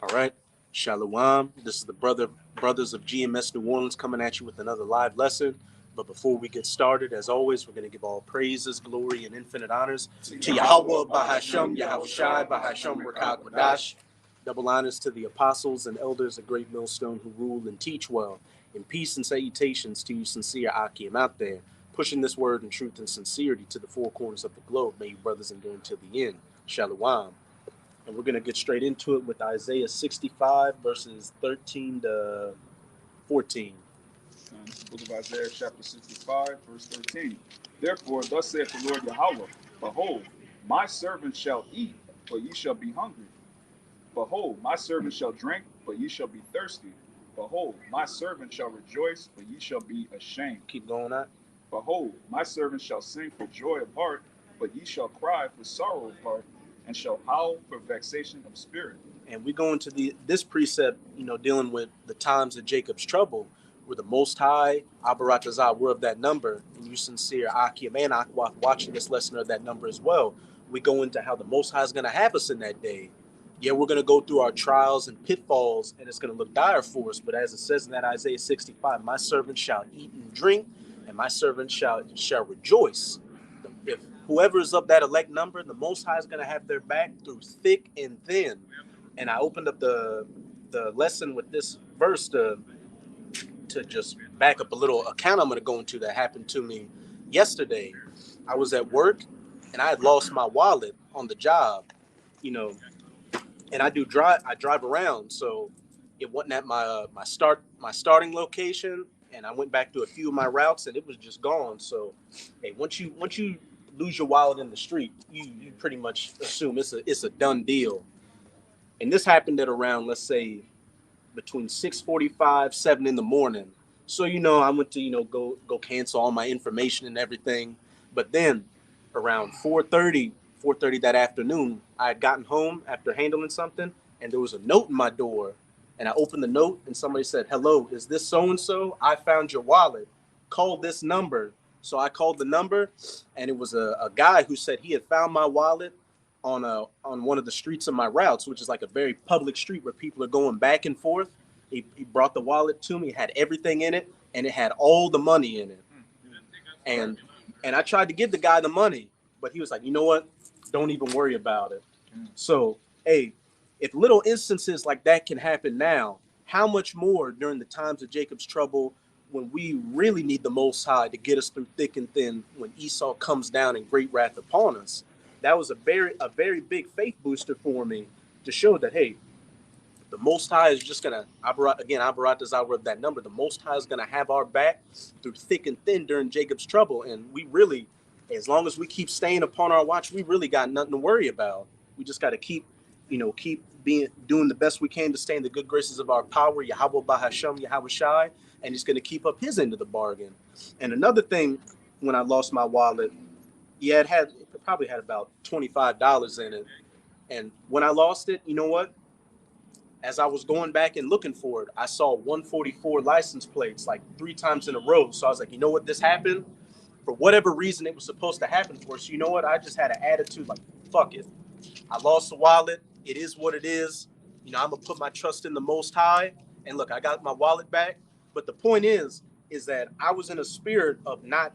All right. Shalom. This is the brothers of GMS New Orleans coming at you with another live lesson. But before we get started, as always, we're going to give all praises, glory, and infinite honors to Yahweh, Bahasham, Yahweh Shai, Bahasham, Rakak, Wadash. Double honors to the apostles and elders of Great Millstone who rule and teach well. And peace and salutations to you sincere Akim out there, pushing this word in truth and sincerity to the four corners of the globe. May you brothers endure until the end. Shalom. And we're going to get straight into it with Isaiah 65, verses 13 to 14. This book of Isaiah, chapter 65, verse 13. Therefore, thus saith the Lord Yahweh, Behold, my servant shall eat, but ye shall be hungry. Behold, my servant shall drink, but ye shall be thirsty. Behold, my servant shall rejoice, but ye shall be ashamed. Keep going on. Behold, my servant shall sing for joy of heart, but ye shall cry for sorrow of heart, and shall howl for vexation of spirit. And we go into this precept, dealing with the times of Jacob's trouble, where the Most High, Abaratazah, were of that number, and you sincere Akim and Akwath watching this lesson of that number as well. We go into how the Most High is going to have us in that day. Yeah, we're going to go through our trials and pitfalls, and it's going to look dire for us. But as it says in that Isaiah 65, my servant shall eat and drink, and my servant shall rejoice. If whoever is of that elect number, the Most High is going to have their back through thick and thin. And I opened up the lesson with this verse to just back up a little account I'm going to go into that happened to me yesterday. I was at work, and I had lost my wallet on the job, and I drive around, so it wasn't at my starting location, and I went back to a few of my routes, and it was just gone. So, hey, once you lose your wallet in the street, you pretty much assume it's a done deal. And this happened at around, let's say, between 6:45, 7 in the morning. So, I went to, go cancel all my information and everything. But then around 4:30 that afternoon, I had gotten home after handling something, and there was a note in my door. And I opened the note, and somebody said, "Hello, is this so-and-so? I found your wallet. Call this number." So I called the number, and it was a guy who said he had found my wallet on one of the streets of my routes, which is like a very public street where people are going back and forth. He brought the wallet to me. It had everything in it, and it had all the money in it. And I tried to give the guy the money, but he was like, "You know what? Don't even worry about it." So, hey, if little instances like that can happen now, how much more during the times of Jacob's trouble, when we really need the Most High to get us through thick and thin, when Esau comes down in great wrath upon us. That was a very big faith booster for me to show that, hey, the Most High is just going to, Abarat is out of that number. The Most High is going to have our back through thick and thin during Jacob's trouble. And we really, as long as we keep staying upon our watch, we really got nothing to worry about. We just got to keep doing the best we can to stay in the good graces of our power, Yahweh Bahasham, Yahweh Shai, and he's going to keep up his end of the bargain. And another thing, when I lost my wallet, it probably had about $25 in it. And when I lost it, you know what? As I was going back and looking for it, I saw 144 license plates like 3 times in a row. So I was like, you know what? This happened for whatever reason it was supposed to happen for. So you know what? I just had an attitude like, fuck it. I lost the wallet. It is what it is. I'm going to put my trust in the Most High. And look, I got my wallet back. But the point is that I was in a spirit of not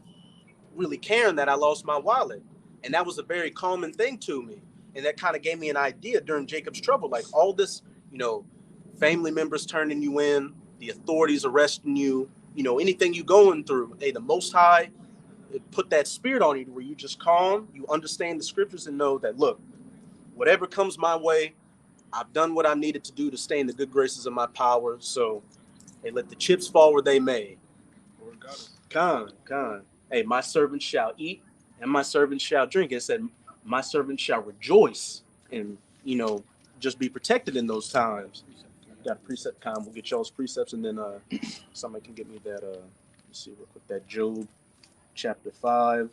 really caring that I lost my wallet. And that was a very common thing to me. And that kind of gave me an idea during Jacob's trouble. Like all this, family members turning you in, the authorities arresting you, anything you going through. Hey, the Most High put that spirit on you where you just calm, you understand the scriptures and know that, look, whatever comes my way, I've done what I needed to do to stay in the good graces of my power. So, hey, let the chips fall where they may. Khan. Hey, my servant shall eat and my servant shall drink. It said, my servant shall rejoice and, just be protected in those times. Got a precept, Khan. We'll get y'all's precepts, and then somebody can get me that, let's see real quick, that Job chapter 5.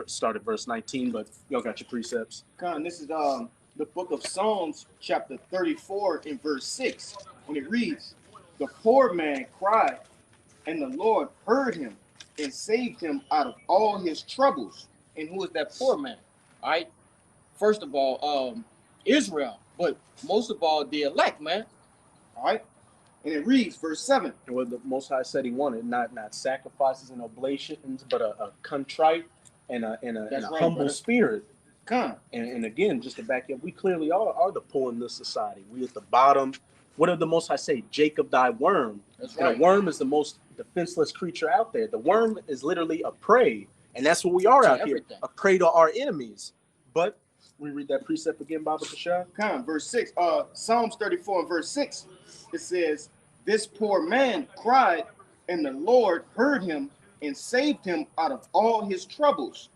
Start at verse 19, but y'all got your precepts. Khan, this is the book of Psalms, chapter 34, in verse 6, when it reads, "The poor man cried, and the Lord heard him and saved him out of all his troubles." And who is that poor man? All right. First of all, Israel, but most of all the elect, man. All right. And it reads, verse 7. And what the Most High said He wanted, not sacrifices and oblations, but a contrite and a That's right, humble brother. spirit. Come. And again, just to back up, we clearly are the poor in this society. We at the bottom. What did the Most High say? Jacob, thy worm. That's And right. a worm is the most defenseless creature out there. The worm is literally a prey, and that's what we are To out everything. here, a prey to our enemies. But we read that precept again, Baba Kashab. Come, verse 6. Psalms 34 and verse 6. It says, this poor man cried, and the Lord heard him and saved him out of all his troubles.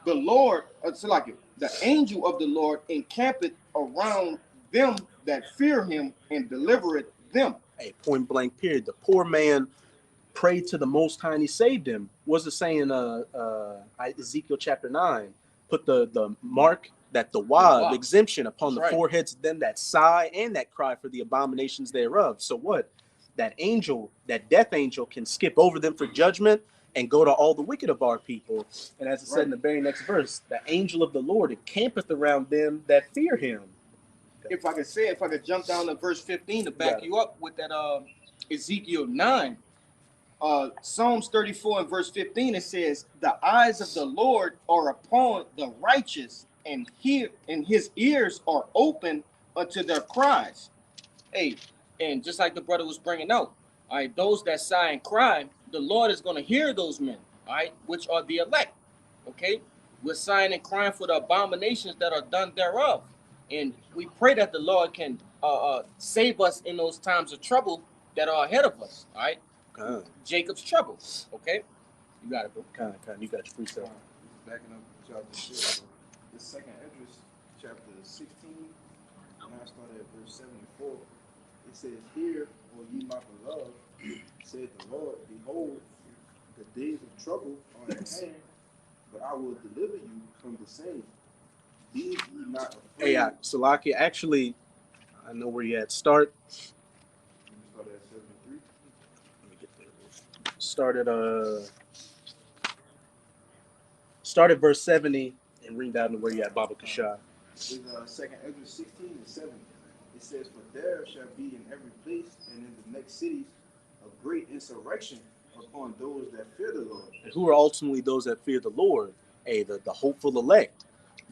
The Lord, the angel of the Lord encampeth around them that fear him and delivereth them. Hey, point blank period. The poor man prayed to the Most High and He saved him. What's it saying? Ezekiel chapter 9. Put the mark that the Wow. exemption upon That's the right. foreheads of them that sigh and that cry for the abominations thereof. So what? That angel, that death angel, can skip over them for judgment and go to all the wicked of our people. And as it said in the very next verse, the angel of the Lord encampeth around them that fear Him. If I could jump down to verse 15 to back you up with that Ezekiel 9. Psalms 34 and verse 15, it says, the eyes of the Lord are upon the righteous, and his ears are open unto their cries. Hey, and just like the brother was bringing out, all right, those that sigh and cry, the Lord is going to hear those men, all right, which are the elect. Okay, we're sighing and crying for the abominations that are done thereof, and we pray that the Lord can save us in those times of trouble that are ahead of us. All right. Jacob's trouble. Okay, you got it, bro. Kind, you got your freestyle. Backing up what y'all just said, the second Esdras, chapter 16, and I started at verse 74. It says, "Hear, O ye my beloved, said the Lord, behold, the days of trouble are at hand, but I will deliver you from the same. Be ye not afraid." Hey, Salaki, actually, I know where you at. Start. Started at 73. Let me get there. Start at verse 70 and read down to where you at, Baba Kashab. Is second Esdras 16 and 7. It says, "For there shall be in every place and in the next cities a great insurrection upon those that fear the Lord." And who are ultimately those that fear the Lord? Hey, the hopeful elect,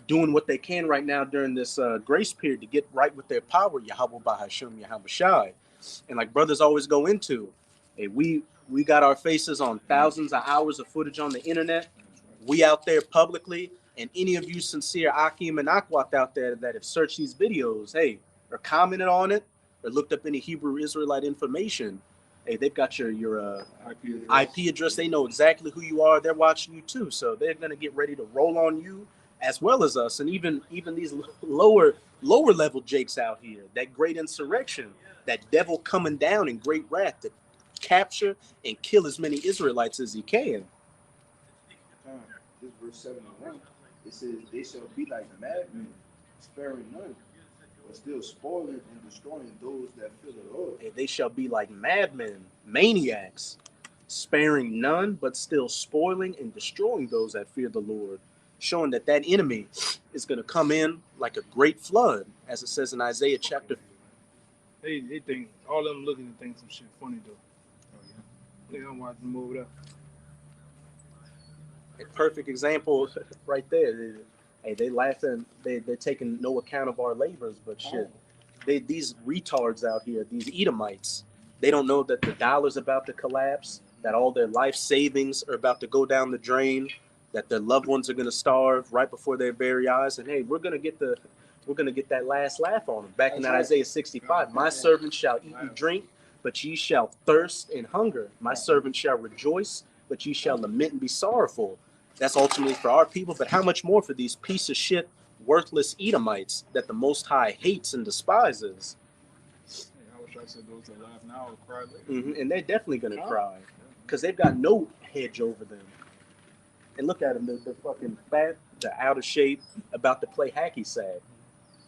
doing what they can right now during this grace period to get right with their power, Yahweh Bahasham, Yahweh Shai. And like brothers always go into, hey, we got our faces on thousands of hours of footage on the internet. We out there publicly, and any of you sincere Akim and Akwat out there that have searched these videos, hey, or commented on it, or looked up any Hebrew Israelite information, hey, they've got your IP address. They know exactly who you are. They're watching you too, so they're gonna get ready to roll on you as well as us, and even these lower level jakes out here. That great insurrection, that devil coming down in great wrath to capture and kill as many Israelites as he can. This verse 71, it says, "They shall be like madmen, sparing none, but still spoiling and destroying those that fear the Lord." And they shall be like madmen, maniacs, sparing none, but still spoiling and destroying those that fear the Lord, showing that enemy is going to come in like a great flood, as it says in Isaiah chapter. They think all of them looking and think some shit funny though. They don't watch the movie up. A perfect example right there. They laughing. They're taking no account of our labors, but shit. These retards out here, these Edomites, they don't know that the dollar's about to collapse, that all their life savings are about to go down the drain, that their loved ones are going to starve right before their very eyes. And hey, we're going to get that last laugh on them. Back in that Isaiah 65, "My servant shall eat and drink, but ye shall thirst and hunger. My servant shall rejoice, but ye shall lament and be sorrowful." That's ultimately for our people, but how much more for these piece of shit, worthless Edomites that the Most High hates and despises. I wish I said those that laugh now or cry later. And they're definitely going to cry because they've got no hedge over them. And look at them, they're fucking fat, they're out of shape, about to play hacky sack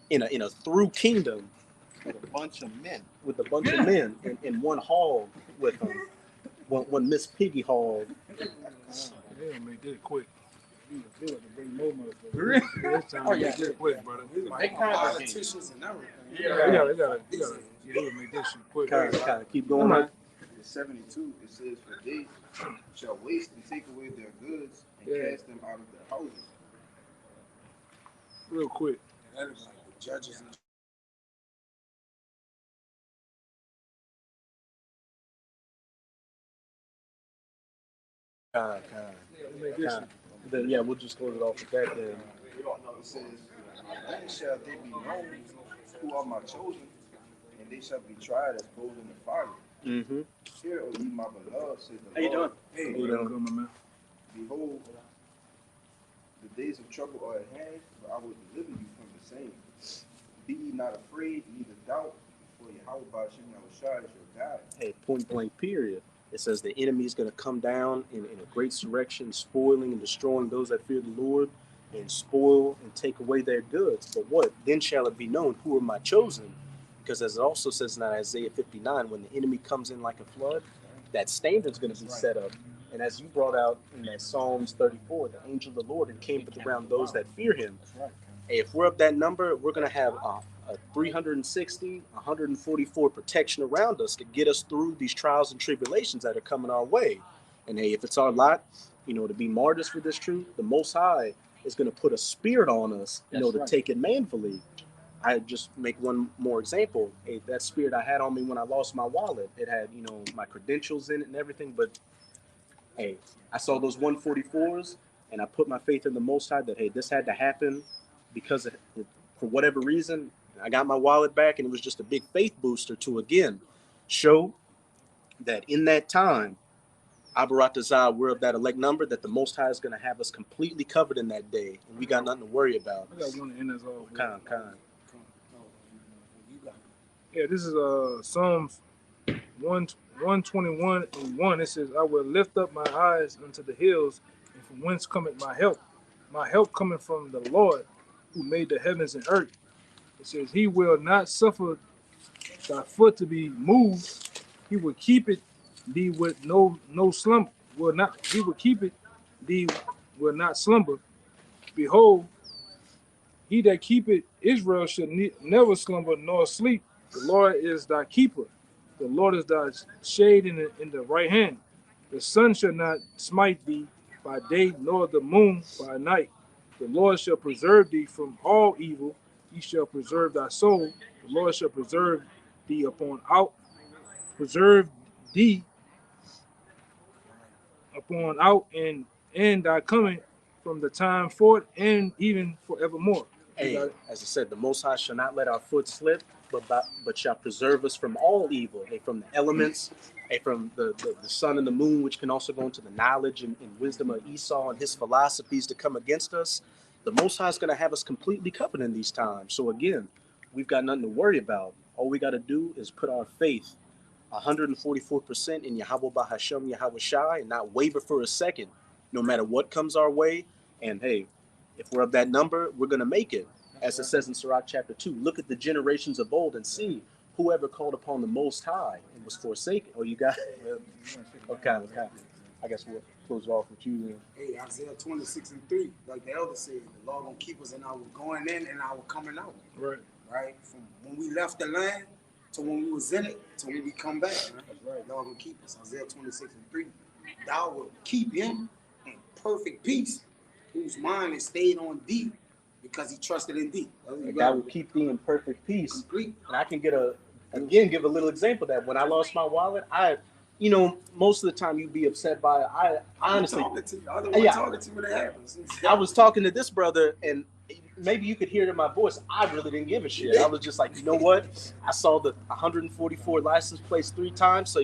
in a through kingdom With a bunch of men. in one hall with them. One Miss Piggy hall. They don't make that quick. You feel like to bring more motherfuckers. Really? Yeah, it's time to get this quick, brother. They politicians and everything. They gotta make this shit quick. Kind of keep going on. In 72, it says, for they shall waste and take away their goods and cast them out of their houses. Real quick. That is like the judges and Make this shit. Then yeah, we'll just close it off with that then. it says, then shall they be known who are my chosen, and they shall be tried as gold in the fire. Mm-hmm. Hear, O ye my beloved, says the How you Lord. doing? You know, Good, my man. Behold, the days of trouble are at hand, but I will deliver you from the same. Be ye not afraid, neither doubt, for Yahweh Ba'ashem Yahushua is your God. hey, point blank period. It says the enemy is going to come down in a great surrection, spoiling and destroying those that fear the Lord, and spoil and take away their goods. But what? Then shall it be known who are my chosen? Because as it also says in Isaiah 59, when the enemy comes in like a flood, that standard's going to be set up. And as you brought out in that Psalms 34, the angel of the Lord encampeth around those that fear him. Hey, if we're of that number, we're going to have a 360, 144 protection around us to get us through these trials and tribulations that are coming our way. And hey, if it's our lot, to be martyrs for this truth, the Most High is going to put a spirit on us, to take it manfully. I just make one more example. Hey, that spirit I had on me when I lost my wallet, it had, my credentials in it and everything. But hey, I saw those 144s and I put my faith in the Most High that, hey, this had to happen because for whatever reason, I got my wallet back, and it was just a big faith booster to, again, show that in that time, Abaratazah, we're of that elect number, that the Most High is going to have us completely covered in that day, and we got nothing to worry about. I got one to end us off. Kind. Yeah, this is Psalms 121 and 1. It says, I will lift up my eyes unto the hills, and from whence cometh my help? My help cometh from the Lord, who made the heavens and earth. It says, he will not suffer thy foot to be moved. He will keep it thee with no slumber. He will keep it thee will not slumber. Behold, he that keepeth Israel shall never slumber nor sleep. The Lord is thy keeper. The Lord is thy shade in the right hand. The sun shall not smite thee by day, nor the moon by night. The Lord shall preserve thee from all evil. He shall preserve thy soul. The Lord shall preserve thee upon out and thy coming from the time forth and even forevermore. Hey, as I said, the Most High shall not let our foot slip, but shall preserve us from all evil. Hey, from the elements, hey, from the sun and the moon, which can also go into the knowledge and wisdom of Esau and his philosophies to come against us. The Most High is going to have us completely covered in these times. So again, we've got nothing to worry about. All we got to do is put our faith 144% in Yahweh Ba'ashem Yahushua and not waver for a second, no matter what comes our way. And hey, if we're of that number, we're going to make it. As it says in Sirach chapter 2, look at the generations of old and see whoever called upon the Most High and was forsaken. Oh, you got it? Okay. I guess we'll close off with you then. Hey, Isaiah 26:3, like the elder said, the Lord gonna keep us in our going in and our coming out. Right. Right? From when we left the land to when we was in it to when we come back. Right? That's right. Lord gonna keep us. Isaiah 26:3. Thou will keep him in perfect peace, whose mind is stayed on thee, because he trusted in thee. God will keep thee in perfect peace. Complete. And I can give a little example of that. When I lost my wallet, most of the time you'd be upset by it. I honestly, talking to you. I don't want talking to you when it happens. I was talking to this brother, and maybe you could hear it in my voice. I really didn't give a shit. I was just like, you know what? I saw the 144 license plates 3 times, so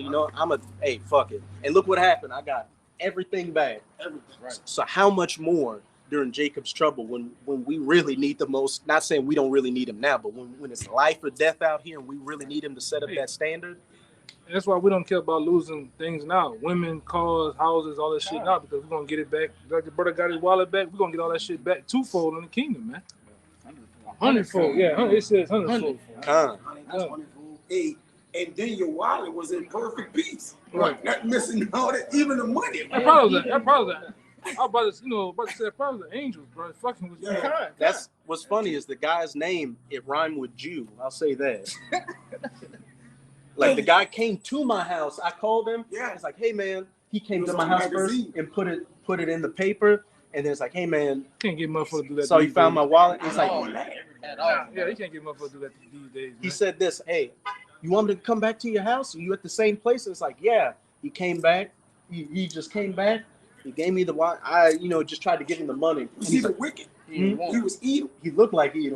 hey, fuck it. And look what happened. I got everything back. Everything. Right. So how much more during Jacob's trouble when we really need the most? Not saying we don't really need him now, but when it's life or death out here and we really need him to set up that standard. And that's why we don't care about losing things now. Women, cars, houses, all that shit now, because we're going to get it back. Like the brother got his wallet back, we're going to get all that shit back twofold in the kingdom, man. 100-fold. Yeah, it says 100-fold. Hey, and then your wallet was in perfect peace. Right. Not missing all that, even the money. That probably I was about to, about to say probably the angels, bro. Fucking with you. Yeah. That's what's funny is the guy's name, it rhymed with Jew. I'll say that. Like the guy came to my house. I called him. Yeah. It's like, hey man, he came It to was my on house magazine. first and put it in the paper. And then it's like, hey man, Can't get motherfuckers to do that. so he these found days. my wallet. He's At all. like, At all. Yeah, you can't get motherfuckers to do that these days. he Man. said this, hey, you want me to come back to your house? Are you at the same place? And it's like, yeah. He came back. He just came back. He gave me the wallet. I, just tried to give him the money. Was And he he's the like, wicked? He won't. He was evil. he looked like he.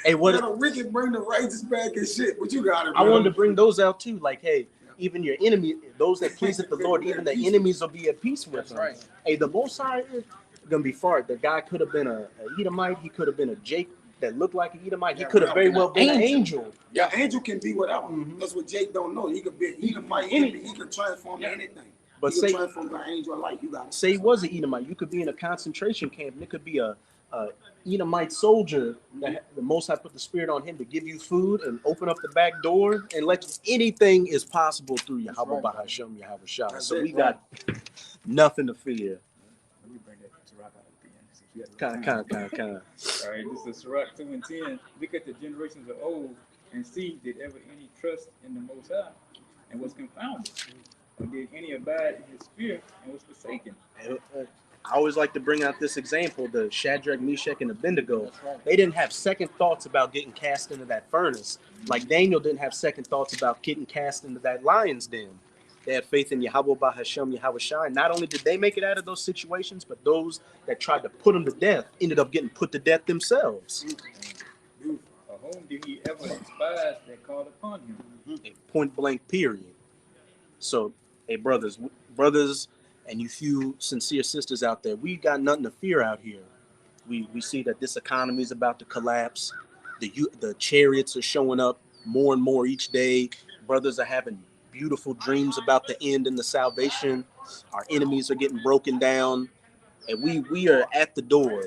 Hey, What what? the wicked bring the righteous back and shit? What you got it, I wanted to bring those out too. Like, hey, even your enemy, those that pleaseth the Lord, even the enemies will be at peace with That's them. right. Hey, the Most High is gonna be far. The guy could have been a Edomite. He could have been a Jake that looked like an Edomite. He Yeah, could have very well been an angel. angel. Yeah, angel can be whatever. Mhm. That's what Jake don't know. He could be he might Any- he can transform to anything. But he can say transform to an angel of light. You got it. say he was an Edomite. You could be in a concentration camp, and it could be a Edomite soldier that the Most High put the Spirit on him to give you food and open up the back door and let you, anything is possible through Yahweh Bahashem, Yahweh Shah. That's So it, we got nothing to fear. Let me bring that Sirach out again. Since we had a little Kind. All right, this is Sirach 2 and 10. Look at the generations of old and see, did ever any trust in the Most High and was confounded? Or did any abide in his spirit and was forsaken? I always like to bring out this example, the Shadrach, Meshach, and Abednego. That's right. They didn't have second thoughts about getting cast into that furnace. Like Daniel didn't have second thoughts about getting cast into that lion's den. They had faith in Yahweh Bahashem, Yahweh Shai. Not only did they make it out of those situations, but those that tried to put them to death ended up getting put to death themselves. Or whom did he ever despise that called upon him? Point blank, period. So, hey, brothers, and you few sincere sisters out there, we got nothing to fear out here. We see that this economy is about to collapse. The chariots are showing up more and more each day. Brothers are having beautiful dreams about the end and the salvation. Our enemies are getting broken down, and we are at the door.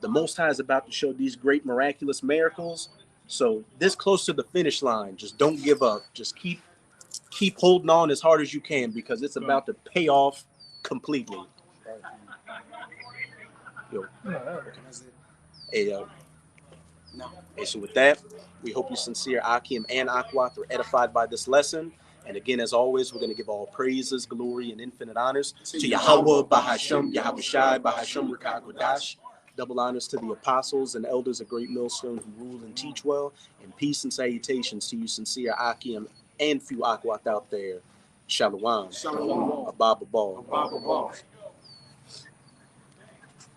The Most High is about to show these great miraculous miracles. So this close to the finish line, just don't give up. Just keep holding on as hard as you can because it's about to pay off completely. Yo, hey, No. hey, so with that, we hope you sincere Akim and Akwath are edified by this lesson. And again, as always, we're going to give all praises, glory, and infinite honors to Yahweh, Bahashem, Yahweh Shai, Bahashem, Rekah Kodash. Double honors to the apostles and elders of Great Millstone who rule and teach well. And peace and salutations to you sincere Akim and few Akwath out there. Shalom. Shalom. Abba Ball. Baba Boss.